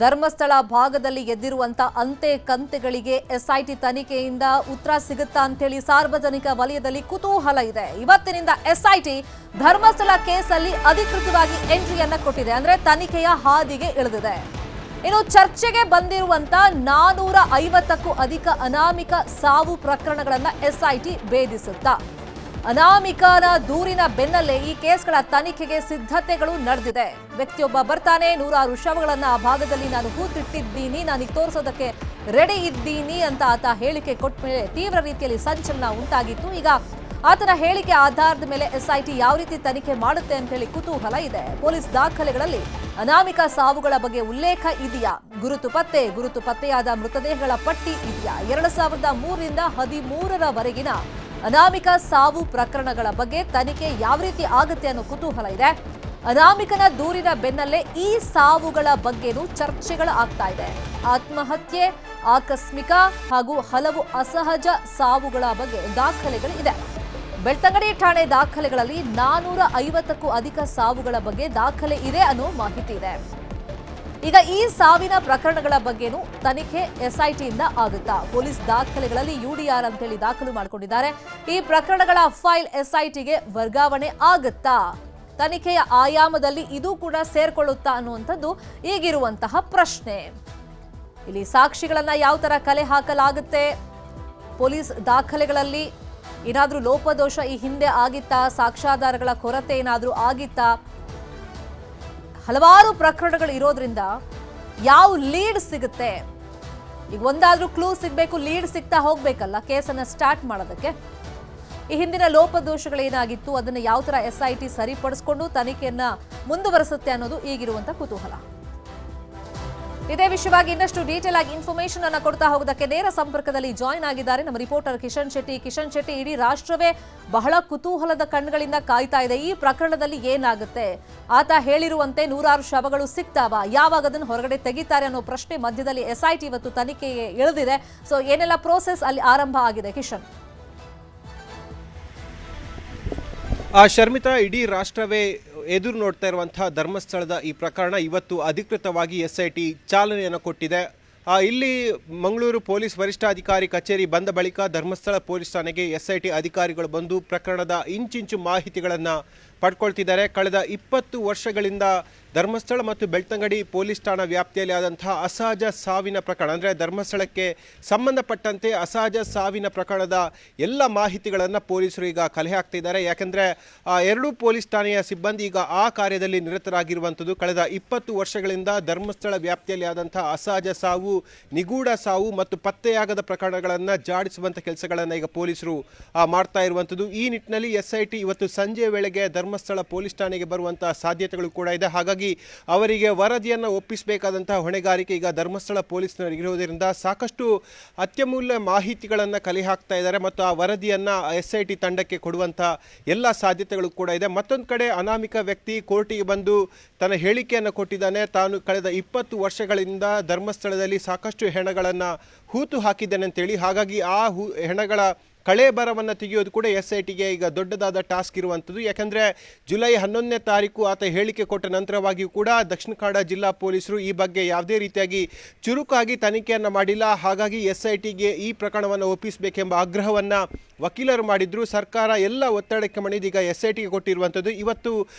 ಧರ್ಮಸ್ಥಳ ಭಾಗದಲ್ಲಿ ಎದ್ದಿರುವಂತ ಅಂತೆ ಕಂತೆಗಳಿಗೆ ಎಸ್ಐಟಿ ತನಿಖೆಯಿಂದ ಉತ್ತರ ಸಿಗುತ್ತಾ ಅಂತೇಳಿ ಸಾರ್ವಜನಿಕ ವಲಯದಲ್ಲಿ ಕುತೂಹಲ ಇದೆ. ಇವತ್ತಿನಿಂದ ಎಸ್ಐಟಿ ಧರ್ಮಸ್ಥಳ ಕೇಸಲ್ಲಿ ಅಧಿಕೃತವಾಗಿ ಎಂಟ್ರಿಯನ್ನ ಕೊಟ್ಟಿದೆ, ಅಂದ್ರೆ ತನಿಖೆಯ ಹಾದಿಗೆ ಇಳಿದಿದೆ. ಇನ್ನು ಚರ್ಚೆಗೆ ಬಂದಿರುವಂತ 450ಕ್ಕೂ ಅಧಿಕ ಅನಾಮಿಕ ಸಾವು ಪ್ರಕರಣಗಳನ್ನ ಎಸ್ಐಟಿ ಭೇದಿಸುತ್ತಾ ಅನಾಮಿಕನ ದೂರಿನ ಬೆನ್ನಲ್ಲೇ ಈ ಕೇಸ್ಗಳ ತನಿಖೆಗೆ ಸಿದ್ಧತೆಗಳು ನಡೆದಿದೆ. ವ್ಯಕ್ತಿಯೊಬ್ಬ ಬರ್ತಾನೆ, 100 ಶವಗಳನ್ನ ಆ ಭಾಗದಲ್ಲಿ ನಾನು ಹೂತಿಟ್ಟಿದ್ದೀನಿ, ನಾನೀಗ ತೋರಿಸೋದಕ್ಕೆ ರೆಡಿ ಇದ್ದೀನಿ ಅಂತ ಆತ ಹೇಳಿಕೆ ಕೊಟ್ಟ ಮೇಲೆ ತೀವ್ರ ರೀತಿಯಲ್ಲಿ ಸಂಚಲನ ಉಂಟಾಗಿತ್ತು. ಈಗ ಆತನ ಹೇಳಿಕೆ ಆಧಾರದ ಮೇಲೆ ಎಸ್ಐಟಿ ಯಾವ ರೀತಿ ತನಿಖೆ ಮಾಡುತ್ತೆ ಅಂತ ಹೇಳಿ ಕುತೂಹಲ ಇದೆ. ಪೊಲೀಸ್ ದಾಖಲೆಗಳಲ್ಲಿ ಅನಾಮಿಕ ಸಾವುಗಳ ಬಗ್ಗೆ ಉಲ್ಲೇಖ ಇದೆಯಾ? ಗುರುತು ಪತ್ತೆಯಾದ ಮೃತದೇಹಗಳ ಪಟ್ಟಿ ಇದೆಯಾ? 2003ರಿಂದ 2013ರವರೆಗಿನ ಅನಾಮಿಕ ಸಾವು ಪ್ರಕರಣಗಳ ಬಗ್ಗೆ ತನಿಖೆ ಯಾವ ರೀತಿ ಆಗುತ್ತೆ ಅನ್ನೋ ಕುತೂಹಲ ಇದೆ. ಅನಾಮಿಕನ ದೂರಿನ ಬೆನ್ನಲ್ಲೇ ಈ ಸಾವುಗಳ ಬಗ್ಗೆನೂ ಚರ್ಚೆಗಳು ಆಗ್ತಾ ಇದೆ. ಆತ್ಮಹತ್ಯೆ, ಆಕಸ್ಮಿಕ ಹಾಗೂ ಹಲವು ಅಸಹಜ ಸಾವುಗಳ ಬಗ್ಗೆ ದಾಖಲೆಗಳು ಇದೆ. ಬೆಳ್ತಂಗಡಿ ಠಾಣೆ ದಾಖಲೆಗಳಲ್ಲಿ 450ಕ್ಕೂ ಅಧಿಕ ಸಾವುಗಳ ಬಗ್ಗೆ ದಾಖಲೆ ಇದೆ ಅನ್ನೋ ಮಾಹಿತಿ ಇದೆ. ಈಗ ಈ ಸಾವಿನ ಪ್ರಕರಣಗಳ ಬಗ್ಗೆನೂ ತನಿಖೆ ಎಸ್ಐಟಿಯಿಂದ ಆಗುತ್ತಾ? ಪೊಲೀಸ್ ದಾಖಲೆಗಳಲ್ಲಿ ಯುಡಿಆರ್ ಅಂತೇಳಿ ದಾಖಲು ಮಾಡಿಕೊಂಡಿದ್ದಾರೆ. ಈ ಪ್ರಕರಣಗಳ ಫೈಲ್ ಎಸ್ಐಟಿಗೆ ವರ್ಗಾವಣೆ ಆಗುತ್ತಾ? ತನಿಖೆಯ ಆಯಾಮದಲ್ಲಿ ಇದು ಕೂಡ ಸೇರ್ಕೊಳ್ಳುತ್ತಾ ಅನ್ನುವಂಥದ್ದು ಈಗಿರುವಂತಹ ಪ್ರಶ್ನೆ. ಇಲ್ಲಿ ಸಾಕ್ಷಿಗಳನ್ನ ಯಾವ ತರ ಕಲೆ ಹಾಕಲಾಗುತ್ತೆ? ಪೊಲೀಸ್ ದಾಖಲೆಗಳಲ್ಲಿ ಏನಾದ್ರೂ ಲೋಪದೋಷ ಈ ಹಿಂದೆ ಆಗಿತ್ತಾ? ಸಾಕ್ಷ್ಯಾಧಾರಗಳ ಕೊರತೆ ಏನಾದ್ರೂ ಆಗಿತ್ತಾ? ಹಲವಾರು ಪ್ರಕರಣಗಳು ಇರೋದ್ರಿಂದ ಯಾವ ಲೀಡ್ ಸಿಗುತ್ತೆ? ಈಗ ಒಂದಾದ್ರೂ ಕ್ಲೂ ಸಿಗಬೇಕು, ಲೀಡ್ ಸಿಗ್ತಾ ಹೋಗ್ಬೇಕಲ್ಲ ಕೇಸನ್ನ ಸ್ಟಾರ್ಟ್ ಮಾಡೋದಕ್ಕೆ. ಈ ಹಿಂದಿನ ಲೋಪದೋಷಗಳೇನಾಗಿತ್ತು ಅದನ್ನ ಯಾವ ತರ ಎಸ್ಐಟಿ ಸರಿಪಡಿಸಿಕೊಂಡು ತನಿಖೆಯನ್ನ ಮುಂದುವರಿಸುತ್ತೆ ಅನ್ನೋದು ಈಗಿರುವಂತ ಕುತೂಹಲ. ಇದೇ ವಿಷಯವಾಗಿ ಇನ್ನಷ್ಟು ಡೀಟೇಲ್ ಆಗಿ ಇನ್ಫಾರ್ಮೇಶನ್ ಅನ್ನ ಕೊಡ್ತಾ ಹೋಗೋದಕ್ಕೆ ನೇರ ಸಂಪರ್ಕದಲ್ಲಿ ಜಾಯಿನ್ ಆಗಿದ್ದಾರೆ ನಮ್ಮ ರಿಪೋರ್ಟರ್ ಕಿಶನ್ ಶೆಟ್ಟಿ. ಇಡೀ ರಾಷ್ಟ್ರವೇ ಬಹಳ ಕುತೂಹಲದ ಕಣ್ಣುಗಳಿಂದ ಕಾಯ್ತಾ ಇದೆ. ಈ ಪ್ರಕರಣದಲ್ಲಿ ಏನಾಗುತ್ತೆ? ಆತ ಹೇಳಿರುವಂತೆ 100 ಶವಗಳು ಸಿಗ್ತಾವ? ಯಾವಾಗ ಅದನ್ನು ಹೊರಗಡೆ ತೆಗಿತಾರೆ ಅನ್ನೋ ಪ್ರಶ್ನೆ ಮಧ್ಯದಲ್ಲಿ ಎಸ್ಐಟಿ ಇವತ್ತು ತನಿಖೆಗೆ ಇಳಿದಿದೆ. ಸೊ ಏನೆಲ್ಲ ಪ್ರೋಸೆಸ್ ಅಲ್ಲಿ ಆರಂಭ ಆಗಿದೆ ಕಿಶನ್? ಶರ್ಮಿತಾ, ಇಡೀ ರಾಷ್ಟ್ರವೇ ಎದುರು ನೋಡ್ತಾ ಇರುವಂತಹ ಧರ್ಮಸ್ಥಳದ ಈ ಪ್ರಕರಣ ಇವತ್ತು ಅಧಿಕೃತವಾಗಿ ಎಸ್ಐಟಿ ಚಾಲನೆಯನ್ನು ಕೊಟ್ಟಿದೆ. ಇಲ್ಲಿ ಮಂಗಳೂರು ಪೊಲೀಸ್ ವರಿಷ್ಠಾಧಿಕಾರಿ ಕಚೇರಿ ಬಂದ ಬಳಿಕ ಧರ್ಮಸ್ಥಳ ಪೊಲೀಸ್ ಠಾಣೆಗೆ ಎಸ್ಐಟಿ ಅಧಿಕಾರಿಗಳು ಬಂದು ಪ್ರಕರಣದ ಇಂಚಿಂಚು ಮಾಹಿತಿಗಳನ್ನು ಪಡ್ಕೊಳ್ತಿದ್ದಾರೆ. ಕಳೆದ 20 ವರ್ಷಗಳಿಂದ ಧರ್ಮಸ್ಥಳ ಮತ್ತು ಬೆಳ್ತಂಗಡಿ ಪೊಲೀಸ್ ಠಾಣಾ ವ್ಯಾಪ್ತಿಯಲ್ಲಿ ಆದಂತಹ ಅಸಹಜ ಸಾವಿನ ಪ್ರಕರಣ, ಅಂದರೆ ಧರ್ಮಸ್ಥಳಕ್ಕೆ ಸಂಬಂಧಪಟ್ಟಂತೆ ಅಸಹಜ ಸಾವಿನ ಪ್ರಕರಣದ ಎಲ್ಲ ಮಾಹಿತಿಗಳನ್ನು ಪೊಲೀಸರು ಈಗ ಕಲೆ ಹಾಕ್ತಿದ್ದಾರೆ. ಯಾಕೆಂದರೆ ಎರಡೂ ಪೊಲೀಸ್ ಠಾಣೆಯ ಸಿಬ್ಬಂದಿ ಈಗ ಆ ಕಾರ್ಯದಲ್ಲಿ ನಿರತರಾಗಿರುವಂಥದ್ದು. ಕಳೆದ 20 ವರ್ಷಗಳಿಂದ ಧರ್ಮಸ್ಥಳ ವ್ಯಾಪ್ತಿಯಲ್ಲಿ ಆದಂತಹ ಅಸಹಜ ಸಾವು, ನಿಗೂಢ ಸಾವು ಮತ್ತು ಪತ್ತೆಯಾಗದ ಪ್ರಕರಣಗಳನ್ನು ಜಾಡಿಸುವಂಥ ಕೆಲಸಗಳನ್ನು ಈಗ ಪೊಲೀಸರು ಮಾಡ್ತಾ ಇರುವಂಥದ್ದು. ಈ ನಿಟ್ಟಿನಲ್ಲಿ ಎಸ್ಐಟಿ ಇವತ್ತು ಸಂಜೆ ವೇಳೆಗೆ ಧರ್ಮಸ್ಥಳ ಪೊಲೀಸ್ ಠಾಣೆಗೆ ಬರುವಂತಹ ಸಾಧ್ಯತೆಗಳು ಕೂಡ ಇದೆ. ಹಾಗಾಗಿ ಅವರಿಗೆ ವರದಿಯನ್ನು ಒಪ್ಪಿಸಬೇಕಾದಂತಹ ಹೊಣೆಗಾರಿಕೆ ಈಗ ಧರ್ಮಸ್ಥಳ ಪೊಲೀಸ್ನವರಿಗಿರುವುದರಿಂದ ಸಾಕಷ್ಟು ಅತ್ಯಮೂಲ್ಯ ಮಾಹಿತಿಗಳನ್ನು ಕಲೆ ಹಾಕ್ತಾ ಇದ್ದಾರೆ ಮತ್ತು ಆ ವರದಿಯನ್ನು ಎಸ್ಐಟಿ ತಂಡಕ್ಕೆ ಕೊಡುವಂಥ ಎಲ್ಲ ಸಾಧ್ಯತೆಗಳು ಕೂಡ ಇದೆ. ಮತ್ತೊಂದು ಕಡೆ ಅನಾಮಿಕ ವ್ಯಕ್ತಿ ಕೋರ್ಟಿಗೆ ಬಂದು ತನ್ನ ಹೇಳಿಕೆಯನ್ನು ಕೊಟ್ಟಿದ್ದಾನೆ. ತಾನು ಕಳೆದ 20 ವರ್ಷಗಳಿಂದ ಧರ್ಮಸ್ಥಳದಲ್ಲಿ ಸಾಕಷ್ಟು ಹೆಣಗಳನ್ನು ಹೂತು ಹಾಕಿದ್ದೇನೆ ಅಂತೇಳಿ. ಹಾಗಾಗಿ ಆ ಹೆಣಗಳ ಕಳೆ ಬರವನ್ನು ತೆಗೆಯೋದು ಕೂಡ ಎಸ್ಐಟಿಗೆ ಈಗ ದೊಡ್ಡದಾದ ಟಾಸ್ಕ್ ಇರುವಂಥದ್ದು. ಯಾಕೆಂದರೆ ಜುಲೈ 11ನೇ ತಾರೀಕು ಆತ ಹೇಳಿಕೆ ಕೊಟ್ಟ ನಂತರವಾಗಿಯೂ ಕೂಡ ದಕ್ಷಿಣ ಕನ್ನಡ ಜಿಲ್ಲಾ ಪೊಲೀಸರು ಈ ಬಗ್ಗೆ ಯಾವುದೇ ರೀತಿಯಾಗಿ ಚುರುಕಾಗಿ ತನಿಖೆಯನ್ನು ಮಾಡಿಲ್ಲ. ಹಾಗಾಗಿ ಎಸ್ಐಟಿಗೆ ಈ ಪ್ರಕರಣವನ್ನು ಒಪ್ಪಿಸಬೇಕೆಂಬ ಆಗ್ರಹವನ್ನು ವಕೀಲರು ಮಾಡಿದ್ರು. ಸರ್ಕಾರ ಎಲ್ಲ ಒತ್ತಡಕ್ಕೆ ಮಣಿದು ಈಗ ಎಸ್ಐಟಿಗೆ ಕೊಟ್ಟಿರುವಂಥದ್ದು. ಇವತ್ತು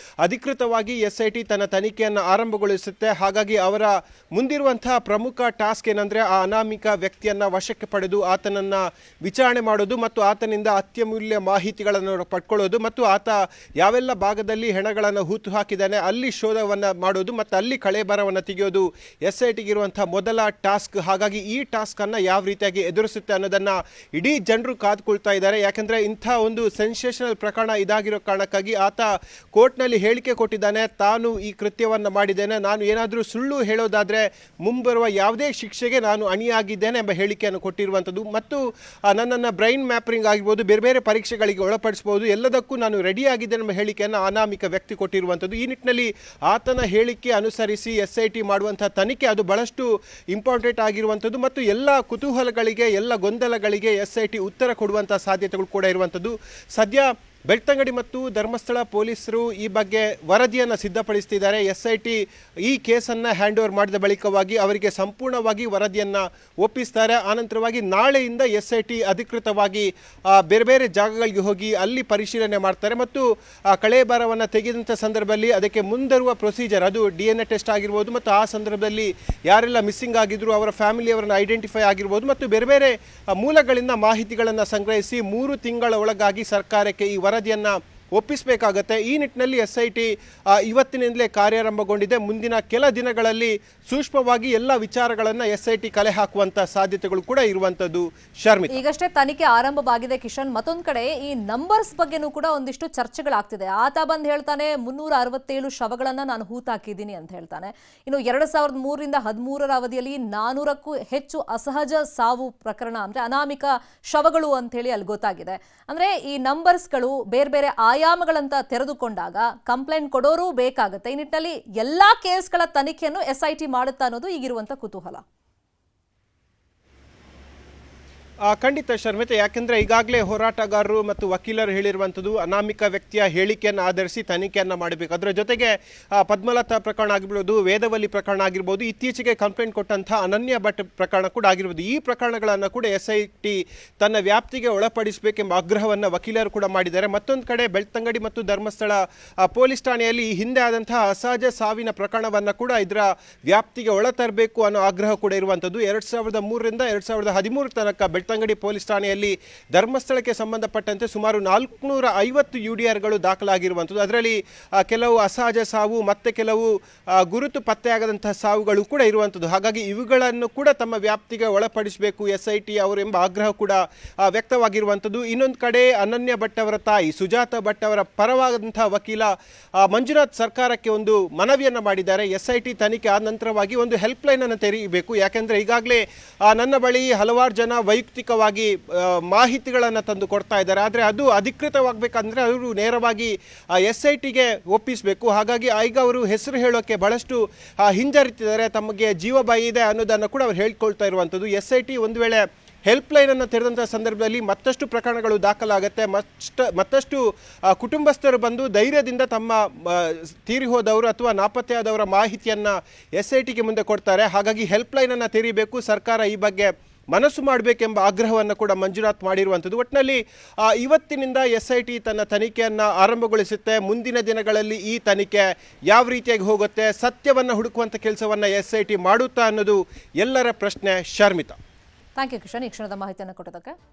ಅಧಿಕೃತವಾಗಿ ಎಸ್ಐಟಿ ತನ್ನ ತನಿಖೆಯನ್ನು ಆರಂಭಗೊಳಿಸುತ್ತೆ. ಹಾಗಾಗಿ ಅವರ ಮುಂದಿರುವಂತಹ ಪ್ರಮುಖ ಟಾಸ್ಕ್ ಏನಂದರೆ ಆ ಅನಾಮಿಕ ವ್ಯಕ್ತಿಯನ್ನು ವಶಕ್ಕೆ ಪಡೆದು ಆತನನ್ನು ವಿಚಾರಣೆ ಮಾಡೋದು ಮತ್ತು ಆತನಿಂದ ಅತ್ಯಮೂಲ್ಯ ಮಾಹಿತಿಗಳನ್ನು ಪಡ್ಕೊಳ್ಳೋದು ಮತ್ತು ಆತ ಯಾವೆಲ್ಲ ಭಾಗದಲ್ಲಿ ಹೆಣಗಳನ್ನು ಹೂತು ಹಾಕಿದ್ದಾನೆ ಅಲ್ಲಿ ಶೋಧವನ್ನು ಮಾಡೋದು ಮತ್ತು ಅಲ್ಲಿ ಕಳೆಬರವನ್ನು ತೆಗೆಯೋದು ಎಸ್ಐಟಿಗಿರುವಂಥ ಮೊದಲ ಟಾಸ್ಕ್. ಹಾಗಾಗಿ ಈ ಟಾಸ್ಕನ್ನು ಯಾವ ರೀತಿಯಾಗಿ ಎದುರಿಸುತ್ತೆ ಅನ್ನೋದನ್ನು ಇಡೀ ಜನರು ಕಾದುಕೊಳ್ತಾ ಇದ್ದಾರೆ. ಯಾಕೆಂದರೆ ಇಂಥ ಒಂದು ಸೆನ್ಸೇಷನಲ್ ಪ್ರಕರಣ ಇದಾಗಿರೋ ಕಾರಣಕ್ಕಾಗಿ ಆತ ಕೋರ್ಟ್ನಲ್ಲಿ ಹೇಳಿಕೆ ಕೊಟ್ಟಿದ್ದಾನೆ. ತಾನು ಈ ಕೃತ್ಯವನ್ನು ಮಾಡಿದ್ದೇನೆ, ನಾನು ಏನಾದರೂ ಸುಳ್ಳು ಹೇಳೋದಾದರೆ ಮುಂಬರುವ ಯಾವುದೇ ಶಿಕ್ಷೆಗೆ ನಾನು ಅಣಿಯಾಗಿದ್ದೇನೆ ಎಂಬ ಹೇಳಿಕೆಯನ್ನು ಕೊಟ್ಟಿರುವಂಥದ್ದು ಮತ್ತು ನನ್ನನ್ನು ಬ್ರೈನ್ ಮ್ಯಾಪರಿಂಗ್ ಆಗಿರ್ಬೋದು, ಬೇರೆ ಬೇರೆ ಪರೀಕ್ಷೆಗಳಿಗೆ ಒಳಪಡಿಸಬಹುದು, ಎಲ್ಲದಕ್ಕೂ ನಾನು ರೆಡಿ ಆಗಿದ್ದೇನೆ ಎಂಬ ಹೇಳಿಕೆಯನ್ನು ಅನಾಮಿಕ ವ್ಯಕ್ತಿ ಕೊಟ್ಟಿರುವಂಥದ್ದು. ಈ ನಿಟ್ಟಿನಲ್ಲಿ ಆತನ ಹೇಳಿಕೆ ಅನುಸರಿಸಿ ಎಸ್ಐಟಿ ಮಾಡುವಂಥ ತನಿಖೆ ಅದು ಬಹಳಷ್ಟು ಇಂಪಾರ್ಟೆಂಟ್ ಆಗಿರುವಂಥದ್ದು ಮತ್ತು ಎಲ್ಲ ಕುತೂಹಲಗಳಿಗೆ, ಎಲ್ಲ ಗೊಂದಲಗಳಿಗೆ ಎಸ್ಐಟಿ ಉತ್ತರ ಕೊಡುವಂಥ ಸಾಧ್ಯತೆಗಳು ಕೂಡ ಇರುವಂಥದ್ದು. ಸದ್ಯ ಬೆಳ್ತಂಗಡಿ ಮತ್ತು ಧರ್ಮಸ್ಥಳ ಪೊಲೀಸರು ಈ ಬಗ್ಗೆ ವರದಿಯನ್ನು ಸಿದ್ಧಪಡಿಸ್ತಿದ್ದಾರೆ. SIT ಈ ಕೇಸನ್ನು ಹ್ಯಾಂಡ್ ಓವರ್ ಮಾಡಿದ ಬಳಿಕವಾಗಿ ಅವರಿಗೆ ಸಂಪೂರ್ಣವಾಗಿ ವರದಿಯನ್ನು ಒಪ್ಪಿಸ್ತಾರೆ. ಆನಂತರವಾಗಿ ನಾಳೆಯಿಂದ SIT ಅಧಿಕೃತವಾಗಿ ಬೇರೆ ಬೇರೆ ಜಾಗಗಳಿಗೆ ಹೋಗಿ ಅಲ್ಲಿ ಪರಿಶೀಲನೆ ಮಾಡ್ತಾರೆ ಮತ್ತು ಕಳೆ ಭಾರವನ್ನು ತೆಗೆದಂಥ ಸಂದರ್ಭದಲ್ಲಿ ಅದಕ್ಕೆ ಮುಂದರುವ ಪ್ರೊಸೀಜರ್ ಅದು DNA ಟೆಸ್ಟ್ ಆಗಿರ್ಬೋದು ಮತ್ತು ಆ ಸಂದರ್ಭದಲ್ಲಿ ಯಾರೆಲ್ಲ ಮಿಸ್ಸಿಂಗ್ ಆಗಿದ್ರು ಅವರ ಫ್ಯಾಮಿಲಿಯವರನ್ನು ಐಡೆಂಟಿಫೈ ಆಗಿರ್ಬೋದು ಮತ್ತು ಬೇರೆ ಬೇರೆ ಮೂಲಗಳಿಂದ ಮಾಹಿತಿಗಳನ್ನು ಸಂಗ್ರಹಿಸಿ 3 ತಿಂಗಳ ಒಳಗಾಗಿ ಸರ್ಕಾರಕ್ಕೆ ಈ ವರದಿಯನ್ನು ಒಪ್ಪಿಸಬೇಕಾಗತ್ತೆ. ಈ ನಿಟ್ಟಿನಲ್ಲಿ SIT ಇವತ್ತಿನಿಂದಲೇ ಕಾರ್ಯಾರಂಭಗೊಂಡಿದೆ. ಮುಂದಿನ ಕೆಲ ದಿನಗಳಲ್ಲಿ ಸೂಕ್ಷ್ಮವಾಗಿ ಎಲ್ಲ ವಿಚಾರಗಳನ್ನು SIT ಕಲೆ ಹಾಕುವಂತ ಸಾಧ್ಯತೆಗಳು ಕೂಡ ಇರುವಂತದ್ದು. ಶರ್ಮಿತಾ, ಈಗಷ್ಟೇ ತನಿಖೆ ಆರಂಭವಾಗಿದೆ ಕಿಶನ್. ಮತ್ತೊಂದ್ ಕಡೆ ಈ ನಂಬರ್ಸ್ ಬಗ್ಗೆನೂ ಕೂಡ ಒಂದಿಷ್ಟು ಚರ್ಚೆಗಳಾಗ್ತಿದೆ. ಆತ ಬಂದು ಹೇಳ್ತಾನೆ 367 ಶವಗಳನ್ನ ನಾನು ಹೂತಾಕಿದ್ದೀನಿ ಅಂತ ಹೇಳ್ತಾನೆ. ಇನ್ನು 2003ರಿಂದ 13ರ ಅವಧಿಯಲ್ಲಿ 400ಕ್ಕೂ ಹೆಚ್ಚು ಅಸಹಜ ಸಾವು ಪ್ರಕರಣ ಅಂದ್ರೆ ಅನಾಮಿಕ ಶವಗಳು ಅಂತ ಹೇಳಿ ಅಲ್ಲಿ ಗೊತ್ತಾಗಿದೆ. ಅಂದ್ರೆ ಈ ನಂಬರ್ಸ್ಗಳು ಬೇರೆ ಬೇರೆ ಆಯಾಮಗಳಂತ ತೆರೆದುಕೊಂಡಾಗ ಕಂಪ್ಲೇಂಟ್ ಕೊಡೋರು ಬೇಕಾಗುತ್ತೆ. ಈ ನಿಟ್ಟಿನಲ್ಲಿ ಎಲ್ಲಾ ಕೇಸ್ಗಳ ತನಿಖೆಯನ್ನು SIT ಮಾಡುತ್ತಾ ಅನ್ನೋದು ಈಗಿರುವಂತ ಕುತೂಹಲ. ಖಂಡಿತ ಶರ್ಮಿತೆ, ಯಾಕೆಂದರೆ ಈಗಾಗಲೇ ಹೋರಾಟಗಾರರು ಮತ್ತು ವಕೀಲರು ಹೇಳಿರುವಂಥದ್ದು ಅನಾಮಿಕ ವ್ಯಕ್ತಿಯ ಹೇಳಿಕೆಯನ್ನು ಆಧರಿಸಿ ತನಿಖೆಯನ್ನು ಮಾಡಬೇಕು. ಅದರ ಜೊತೆಗೆ ಪದ್ಮಲತಾ ಪ್ರಕರಣ ಆಗಿರ್ಬೋದು, ವೇದವಲ್ಲಿ ಪ್ರಕರಣ ಆಗಿರ್ಬೋದು, ಇತ್ತೀಚೆಗೆ ಕಂಪ್ಲೇಂಟ್ ಕೊಟ್ಟಂಥ ಅನನ್ಯ ಭಟ್ ಪ್ರಕರಣ ಕೂಡ ಆಗಿರ್ಬೋದು. ಈ ಪ್ರಕರಣಗಳನ್ನು ಕೂಡ SIT ತನ್ನ ವ್ಯಾಪ್ತಿಗೆ ಒಳಪಡಿಸಬೇಕೆಂಬ ಆಗ್ರಹವನ್ನು ವಕೀಲರು ಕೂಡ ಮಾಡಿದ್ದಾರೆ. ಮತ್ತೊಂದು ಕಡೆ ಬೆಳ್ತಂಗಡಿ ಮತ್ತು ಧರ್ಮಸ್ಥಳ ಪೊಲೀಸ್ ಠಾಣೆಯಲ್ಲಿ ಈ ಹಿಂದೆ ಆದಂತಹ ಅಸಹಜ ಸಾವಿನ ಪ್ರಕರಣವನ್ನು ಕೂಡ ಇದರ ವ್ಯಾಪ್ತಿಗೆ ಒಳತರಬೇಕು ಅನ್ನೋ ಆಗ್ರಹ ಕೂಡ ಇರುವಂಥದ್ದು. 2003ರಿಂದ 2013 ತನಕ ಬೆಳ್ತಂಗಡಿ ಪೊಲೀಸ್ ಠಾಣೆಯಲ್ಲಿ ಧರ್ಮಸ್ಥಳಕ್ಕೆ ಸಂಬಂಧಪಟ್ಟಂತೆ ಸುಮಾರು 450 UDRಗಳು ದಾಖಲಾಗಿರುವಂಥದ್ದು. ಅದರಲ್ಲಿ ಕೆಲವು ಅಸಹಜ ಸಾವು ಮತ್ತೆ ಕೆಲವು ಗುರುತು ಪತ್ತೆಯಾಗದಂತಹ ಸಾವುಗಳು ಕೂಡ ಇರುವಂಥದ್ದು. ಹಾಗಾಗಿ ಇವುಗಳನ್ನು ಕೂಡ ತಮ್ಮ ವ್ಯಾಪ್ತಿಗೆ ಒಳಪಡಿಸಬೇಕು SIT ಅವರು ಎಂಬ ಆಗ್ರಹ ಕೂಡ ವ್ಯಕ್ತವಾಗಿರುವಂಥದ್ದು. ಇನ್ನೊಂದು ಕಡೆ ಅನನ್ಯ ಭಟ್ ಅವರ ತಾಯಿ ಸುಜಾತ ಭಟ್ ಅವರ ಪರವಾದಂತಹ ವಕೀಲ ಮಂಜುನಾಥ್ ಸರ್ಕಾರಕ್ಕೆ ಒಂದು ಮನವಿಯನ್ನು ಮಾಡಿದ್ದಾರೆ. SIT ತನಿಖೆ ಆದ ನಂತರವಾಗಿ ಒಂದು ಹೆಲ್ಪ್ಲೈನ್ ಅನ್ನು ತೆರೆಯಬೇಕು. ಯಾಕೆಂದರೆ ಈಗಾಗಲೇ ನನ್ನ ಬಳಿ ಹಲವಾರು ಜನ ವೈಯಕ್ತಿಕವಾಗಿ ಮಾಹಿತಿಗಳನ್ನು ತಂದು ಕೊಡ್ತಾ ಇದ್ದಾರೆ. ಆದರೆ ಅದು ಅಧಿಕೃತವಾಗಬೇಕಂದ್ರೆ ಅವರು ನೇರವಾಗಿ SITಗೆ ಒಪ್ಪಿಸಬೇಕು. ಹಾಗಾಗಿ ಈಗ ಅವರು ಹೆಸರು ಹೇಳೋಕ್ಕೆ ಬಹಳಷ್ಟು ಹಿಂಜರಿತಿದ್ದಾರೆ. ತಮಗೆ ಜೀವಭಯ ಇದೆ ಅನ್ನೋದನ್ನು ಕೂಡ ಅವರು ಹೇಳ್ಕೊಳ್ತಾ ಇರುವಂಥದ್ದು. SIT ಒಂದು ವೇಳೆ ಹೆಲ್ಪ್ಲೈನನ್ನು ತೆರೆದಂಥ ಸಂದರ್ಭದಲ್ಲಿ ಮತ್ತಷ್ಟು ಪ್ರಕರಣಗಳು ದಾಖಲಾಗುತ್ತೆ. ಮತ್ತಷ್ಟು ಕುಟುಂಬಸ್ಥರು ಬಂದು ಧೈರ್ಯದಿಂದ ತಮ್ಮ ತೀರಿ ಹೋದವರು ಅಥವಾ ನಾಪತ್ತೆಯಾದವರ ಮಾಹಿತಿಯನ್ನು SITಗೆ ಮುಂದೆ ಕೊಡ್ತಾರೆ. ಹಾಗಾಗಿ ಹೆಲ್ಪ್ಲೈನನ್ನು ತೆರೀಬೇಕು. ಸರ್ಕಾರ ಈ ಬಗ್ಗೆ ಮನಸ್ಸು ಮಾಡಬೇಕೆಂಬ ಆಗ್ರಹವನ್ನು ಕೂಡ ಮಂಜುನಾಥ್ ಮಾಡಿರುವಂಥದ್ದು. ಒಟ್ಟಿನಲ್ಲಿ ಇವತ್ತಿನಿಂದ SIT ತನ್ನ ತನಿಖೆಯನ್ನು ಆರಂಭಗೊಳಿಸುತ್ತೆ. ಮುಂದಿನ ದಿನಗಳಲ್ಲಿ ಈ ತನಿಖೆ ಯಾವ ರೀತಿಯಾಗಿ ಹೋಗುತ್ತೆ, ಸತ್ಯವನ್ನು ಹುಡುಕುವಂಥ ಕೆಲಸವನ್ನು SIT ಮಾಡುತ್ತಾ ಅನ್ನೋದು ಎಲ್ಲರ ಪ್ರಶ್ನೆ. ಶರ್ಮಿತಾ, ಥ್ಯಾಂಕ್ ಯು ಕಿಶನ್, ಈ ಕ್ಷಣದ ಮಾಹಿತಿಯನ್ನು ಕೊಟ್ಟದಕ್ಕೆ.